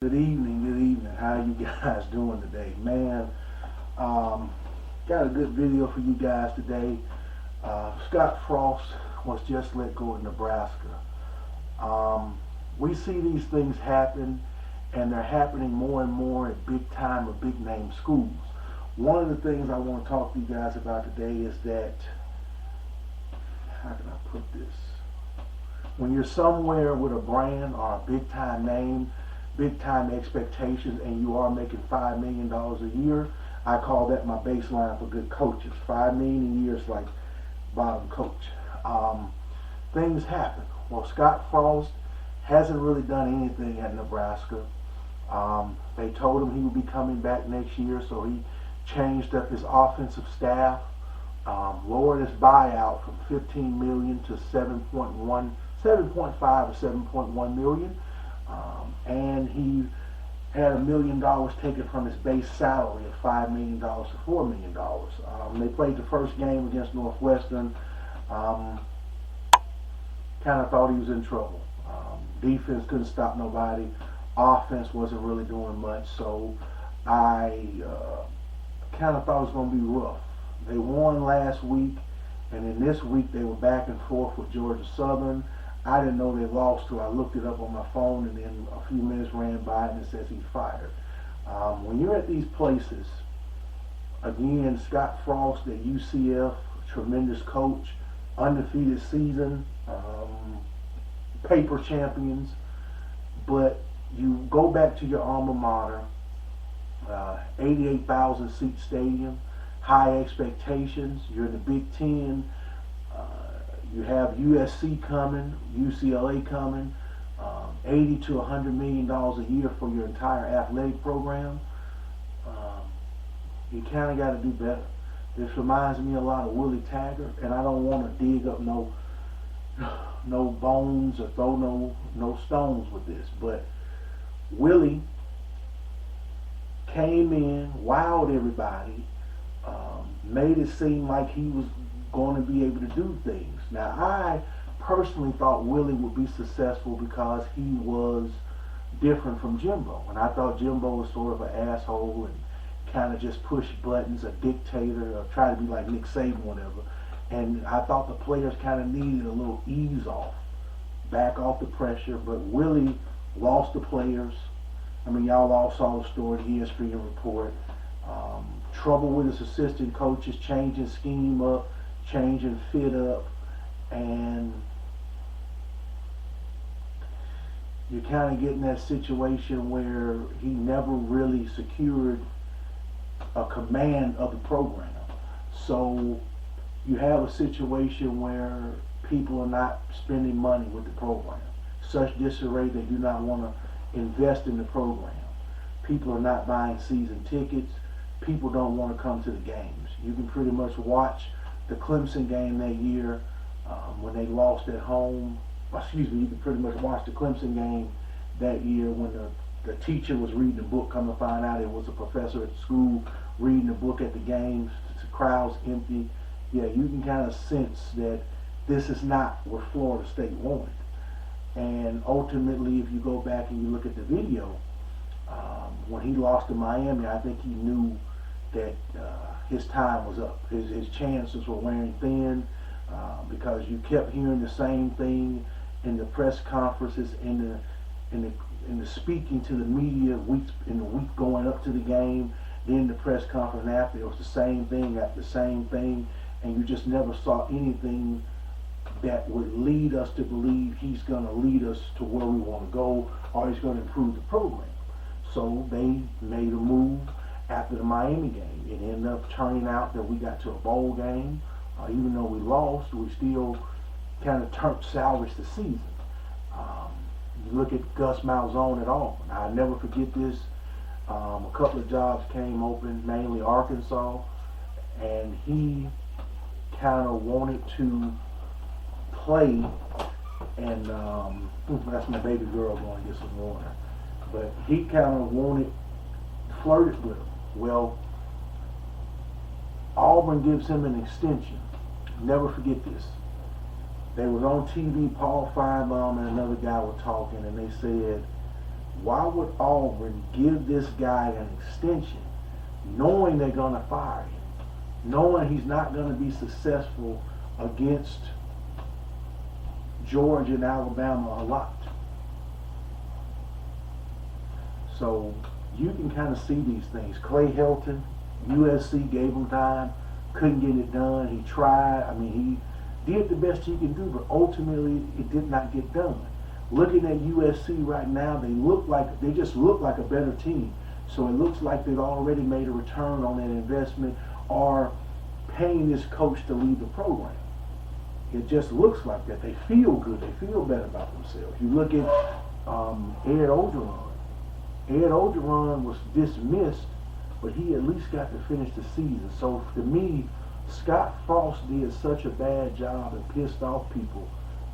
Good evening, good evening. How you guys doing today? Man, got a good video for you guys today. Scott Frost was just let go of Nebraska. We see these things happen, and they're happening more and more at big time or big name schools. One of the things I want to talk to you guys about today is that, how can I put this? When you're somewhere with a brand or a big time name, big time expectations, and you are making $5 million a year, I call that my baseline for good coaches. $5 million a year is like bottom coach. Things happen. Well, Scott Frost hasn't really done anything at Nebraska. They told him he would be coming back next year, so he changed up his offensive staff, lowered his buyout from $15 million to 7.5 or 7.1 million. And he had $1 million taken from his base salary of $5 million to $4 million. They played the first game against Northwestern. Kind of thought he was in trouble. Defense couldn't stop nobody. Offense wasn't really doing much. So I kind of thought it was going to be rough. They won last week, and then this week they were back and forth with Georgia Southern. I didn't know they lost till I looked it up on my phone, and then a few minutes ran by and it says he's fired. When you're at these places, again, Scott Frost at UCF, tremendous coach, undefeated season, paper champions, but you go back to your alma mater, 88,000 seat stadium, high expectations, you're in the Big Ten. You have USC coming, UCLA coming, $80 to $100 million a year for your entire athletic program. You kind of got to do better. This reminds me a lot of Willie Taggart, and I don't want to dig up no bones or throw no stones with this, but Willie came in, wowed everybody, made it seem like he was going to be able to do things. Now, I personally thought Willie would be successful because he was different from Jimbo, and I thought Jimbo was sort of an asshole and kind of just push buttons, a dictator, or try to be like Nick Saban, whatever. And I thought the players kind of needed a little ease off, back off the pressure. But Willie lost the players. I mean, y'all all saw the story, the ESPN report. Trouble with his assistant coaches, changing scheme up, changing fit up, and you kind of get in that situation where he never really secured a command of the program. So you have a situation where people are not spending money with the program. Such disarray, they do not want to invest in the program. People are not buying season tickets. People don't want to come to the games. You can pretty much watch the Clemson game that year when they lost at home. You can pretty much watch the Clemson game that year when the teacher was reading a book. Come to find out it was a professor at school reading a book at the games. The crowd's empty. Yeah, you can kind of sense that this is not what Florida State wanted. And ultimately, if you go back and you look at the video, when he lost to Miami, I think he knew that his time was up. His chances were wearing thin because you kept hearing the same thing in the press conferences, in the speaking to the media in the week going up to the game, then the press conference after. It was the same thing after the same thing, and you just never saw anything that would lead us to believe he's going to lead us to where we want to go, or he's going to improve the program. So they made a move after the Miami game. It ended up turning out that we got to a bowl game. Even though we lost, we still kind of salvaged the season. You look at Gus Malzahn at Auburn. I'll never forget this. A couple of jobs came open, mainly Arkansas, and he kind of wanted to play, and that's my baby girl going to get some water. But he kind of flirted with him. Well, Auburn gives him an extension. Never forget this. They was on TV, Paul Finebaum and another guy were talking, and they said, Why would Auburn give this guy an extension knowing they're going to fire him, knowing he's not going to be successful against Georgia and Alabama a lot? So you can kind of see these things. Clay Helton, USC gave him time, couldn't get it done. He tried. I mean, he did the best he can do, but ultimately it did not get done. Looking at USC right now, they just look like a better team. So it looks like they've already made a return on that investment or paying this coach to lead the program. It just looks like that. They feel good. They feel better about themselves. You look at Ed Ogeron. Ed Ogeron was dismissed, but he at least got to finish the season. So to me, Scott Frost did such a bad job and pissed off people.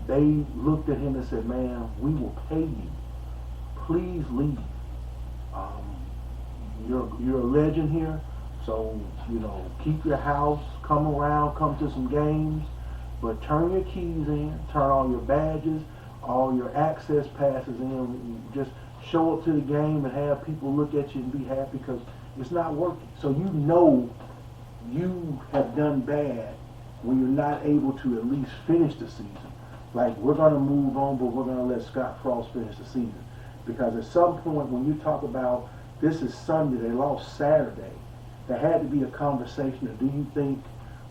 They looked at him and said, man, we will pay you. Please leave. You're a legend here, so, keep your house, come around, come to some games, but turn your keys in, turn all your badges, all your access passes in, just show up to the game and have people look at you and be happy, because it's not working. So you have done bad when you're not able to at least finish the season. Like, we're going to move on, but we're going to let Scott Frost finish the season. Because at some point, when you talk about, this is Sunday, they lost Saturday, there had to be a conversation of, do you think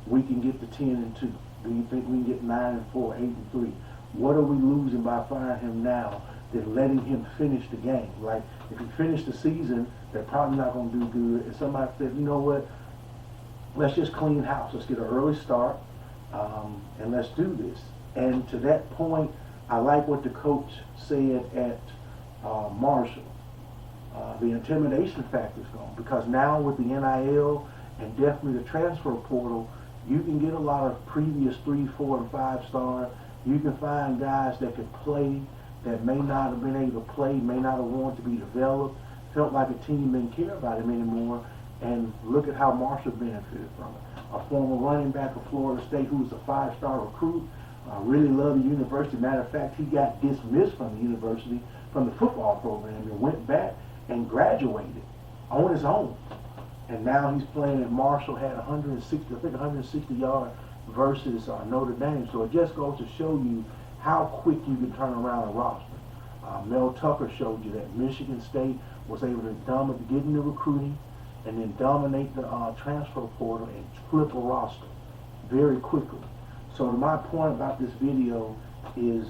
we can get to 10-2? Do you think we can get 9-4, 8-3? What are we losing by firing him now than letting him finish the game? Like, if he finished the season, they're probably not going to do good. And somebody said, you know what, let's just clean house. Let's get an early start, and let's do this. And to that point, I like what the coach said at Marshall. The intimidation factor is gone, because now with the NIL and definitely the transfer portal, you can get a lot of previous 3, 4, and 5 star. You can find guys that could play that may not have been able to play, may not have wanted to be developed, felt like a team didn't care about him anymore, and look at how Marshall benefited from it. A former running back of Florida State who was a 5-star recruit, really loved the university. Matter of fact, he got dismissed from the university, from the football program, and went back and graduated on his own. And now he's playing at Marshall, had 160 yards versus Notre Dame. So it just goes to show you how quick you can turn around a roster. Mel Tucker showed you that Michigan State was able to get into recruiting and then dominate the transfer portal and flip a roster very quickly. So my point about this video is,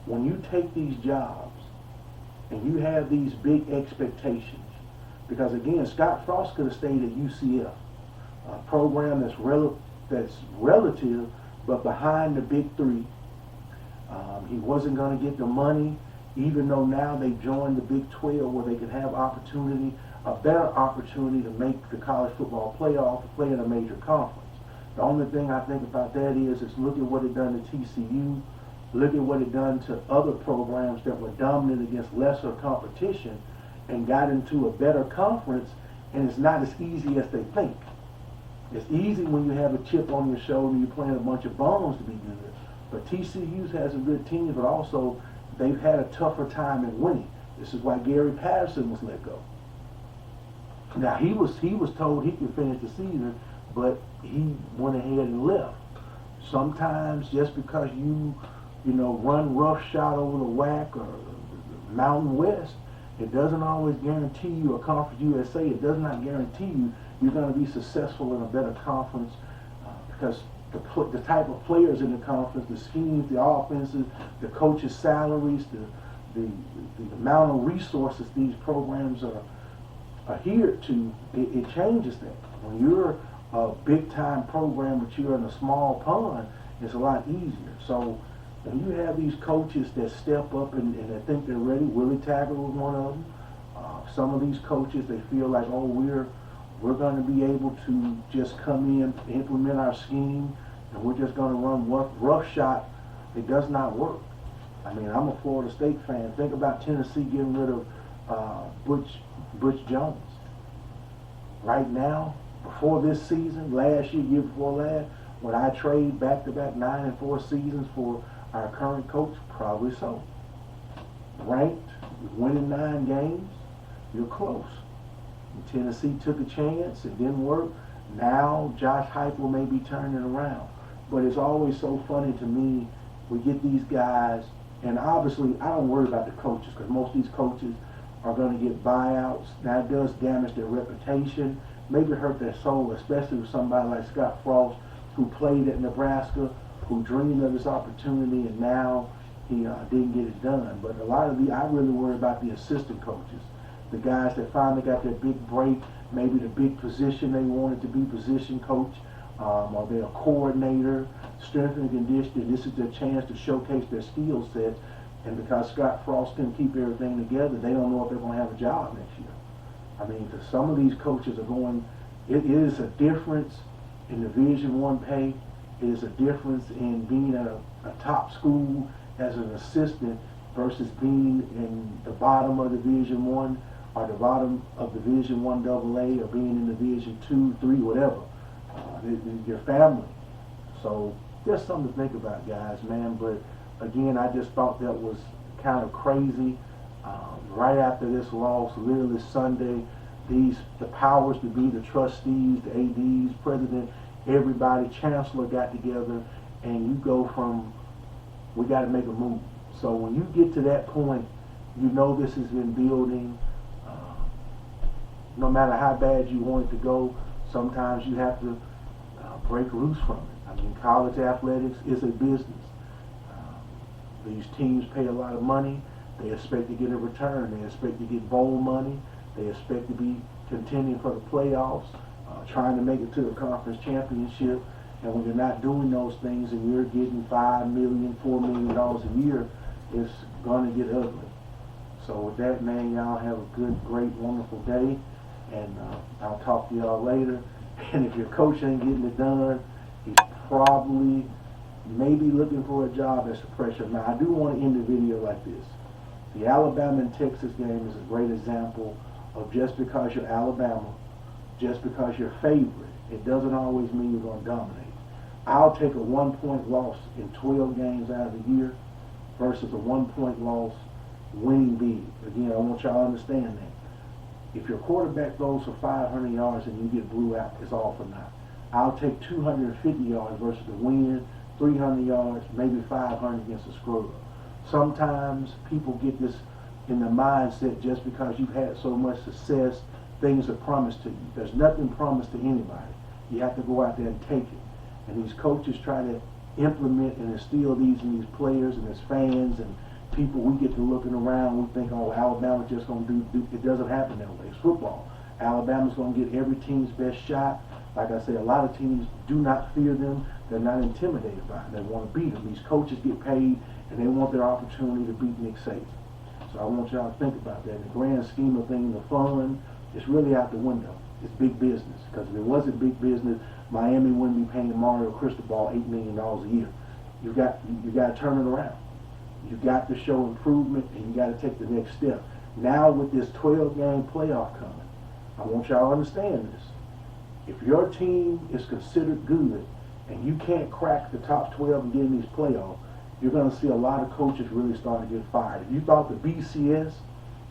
when you take these jobs and you have these big expectations, because again, Scott Frost could have stayed at UCF, a program that's relative, but behind the big three. He wasn't going to get the money, even though now they joined the Big 12, where they can have a better opportunity to make the college football playoff, to play in a major conference. The only thing I think about that is look at what it done to TCU, look at what it done to other programs that were dominant against lesser competition and got into a better conference, and it's not as easy as they think. It's easy when you have a chip on your shoulder and you're playing a bunch of bones to be good. But TCU has a good team, but also they've had a tougher time in winning. This is why Gary Patterson was let go. Now he was told he could finish the season, but he went ahead and left. Sometimes just because you run roughshod over the WAC or the Mountain West, it doesn't always guarantee you a Conference USA. It does not guarantee you're going to be successful in a better conference, because the type of players in the conference, the schemes, the offenses, the coaches' salaries, the amount of resources these programs are adhered to, it changes that. When you're a big-time program but you're in a small pond, it's a lot easier. So when you have these coaches that step up and they think they're ready, Willie Taggart was one of them. Some of these coaches, they feel like, oh, we're going to be able to just come in, implement our scheme, and we're just going to run roughshod. It does not work. I mean, I'm a Florida State fan. Think about Tennessee getting rid of Butch Jones. Right now, before this season, last year before last, would I trade back-to-back 9-4 seasons for our current coach? Probably so. Ranked, winning 9 games, you're close. And Tennessee took a chance, it didn't work. Now Josh Heupel may be turning around. But it's always so funny to me, we get these guys, and obviously I don't worry about the coaches because most of these coaches are going to get buyouts. Now it does damage their reputation, maybe hurt their soul, especially with somebody like Scott Frost who played at Nebraska, who dreamed of this opportunity, and now he didn't get it done. But a lot of I really worry about the assistant coaches, the guys that finally got their big break, maybe the big position they wanted to be position coach, or they're a coordinator, strength and conditioning. This is their chance to showcase their skill sets. And because Scott Frost couldn't keep everything together, they don't know if they're going to have a job next year. I mean, because some of these coaches are going, it is a difference in Division I pay. It is a difference in being at a top school as an assistant versus being in the bottom of Division I or the bottom of Division I AA or being in Division II, III, whatever. Your family. So just something to think about, guys, man. But again, I just thought that was kind of crazy. Right after this loss, literally Sunday, the powers to be, the trustees, the ADs, president, everybody, chancellor got together, and you go from, we got to make a move. So when you get to that point, you know this has been building. No matter how bad you want it to go, sometimes you have to break loose from it. I mean, college athletics is a business. These teams pay a lot of money. They expect to get a return. They expect to get bowl money. They expect to be contending for the playoffs, trying to make it to the conference championship. And when you're not doing those things and you're getting $5 million, $4 million a year, it's going to get ugly. So with that, man, y'all have a good, great, wonderful day. And I'll talk to y'all later. And if your coach ain't getting it done, he's probably maybe looking for a job as a pressure. Now, I do want to end the video like this. The Alabama and Texas game is a great example of just because you're Alabama, just because you're favorite, it doesn't always mean you're going to dominate. I'll take a 1-point loss in 12 games out of the year versus a 1-point loss winning big. Again, I want y'all to understand that. If your quarterback throws for 500 yards and you get blew out, it's all for naught. I'll take 250 yards versus the win, 300 yards, maybe 500 against a scrub. Sometimes people get this in the mindset just because you've had so much success, things are promised to you. There's nothing promised to anybody. You have to go out there and take it. And these coaches try to implement and instill these in these players and as fans and people. We get to looking around, we think, oh, Alabama's just going to do. It doesn't happen that way. It's football. Alabama's going to get every team's best shot. Like I say, a lot of teams do not fear them. They're not intimidated by them. They want to beat them. These coaches get paid, and they want their opportunity to beat Nick Saban. So I want y'all to think about that. In the grand scheme of things, the fun, it's really out the window. It's big business. Because if it wasn't big business, Miami wouldn't be paying Mario Cristobal $8 million a year. You got to turn it around. You got to show improvement, and you got to take the next step. Now with this 12-game playoff coming, I want y'all to understand this. If your team is considered good and you can't crack the top 12 and get in these playoffs, you're going to see a lot of coaches really start to get fired. If you thought the BCS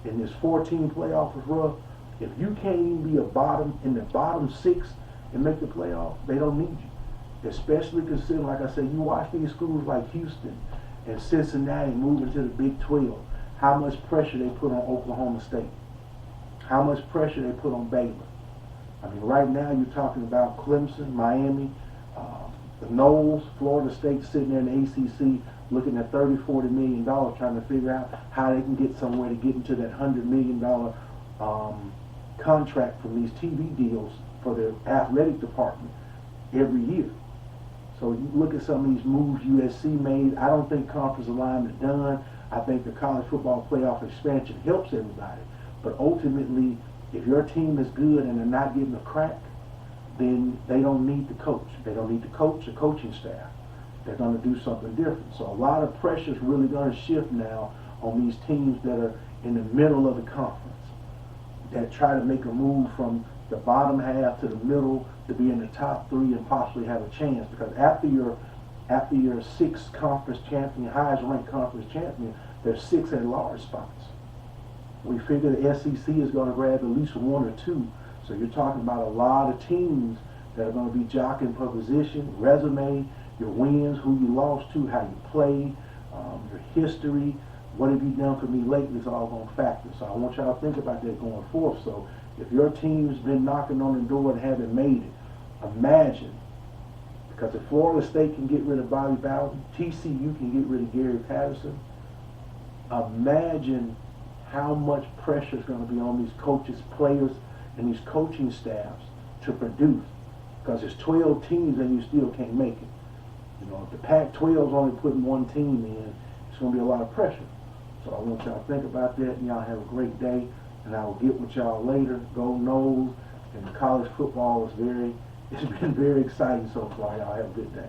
in this 14 playoff was rough, if you can't even be in the bottom 6 and make the playoff, they don't need you. Especially considering, like I said, you watch these schools like Houston and Cincinnati moving to the Big 12, how much pressure they put on Oklahoma State, how much pressure they put on Baylor. I mean, right now you're talking about Clemson, Miami, the Knowles, Florida State sitting there in the ACC looking at $30-40 million trying to figure out how they can get somewhere to get into that $100 million contract from these TV deals for their athletic department every year. So you look at some of these moves USC made. I don't think conference alignment done. I think the college football playoff expansion helps everybody. But ultimately, if your team is good and they're not getting a crack, then they don't need the coach. They don't need the coach or coaching staff. They're going to do something different. So a lot of pressure is really going to shift now on these teams that are in the middle of the conference, that try to make a move from the bottom half to the middle to be in the top 3 and possibly have a chance. Because after your 6th conference champion, highest ranked conference champion, there's 6 at large spots. We figure the SEC is going to grab at least one or two. So you're talking about a lot of teams that are going to be jockeying for position, resume, your wins, who you lost to, how you played, your history, what have you done for me lately is all going to factor. So I want y'all to think about that going forth. So if your team's been knocking on the door and haven't made it, imagine, because if Florida State can get rid of Bobby Bowden, TCU can get rid of Gary Patterson, imagine how much pressure is going to be on these coaches, players, and these coaching staffs to produce. Because there's 12 teams and you still can't make it. You know, if the Pac-12 is only putting one team in, it's going to be a lot of pressure. So I want y'all to think about that, and y'all have a great day. And I will get with y'all later. Go Noles, and college football is it's been very exciting so far. Y'all have a good day.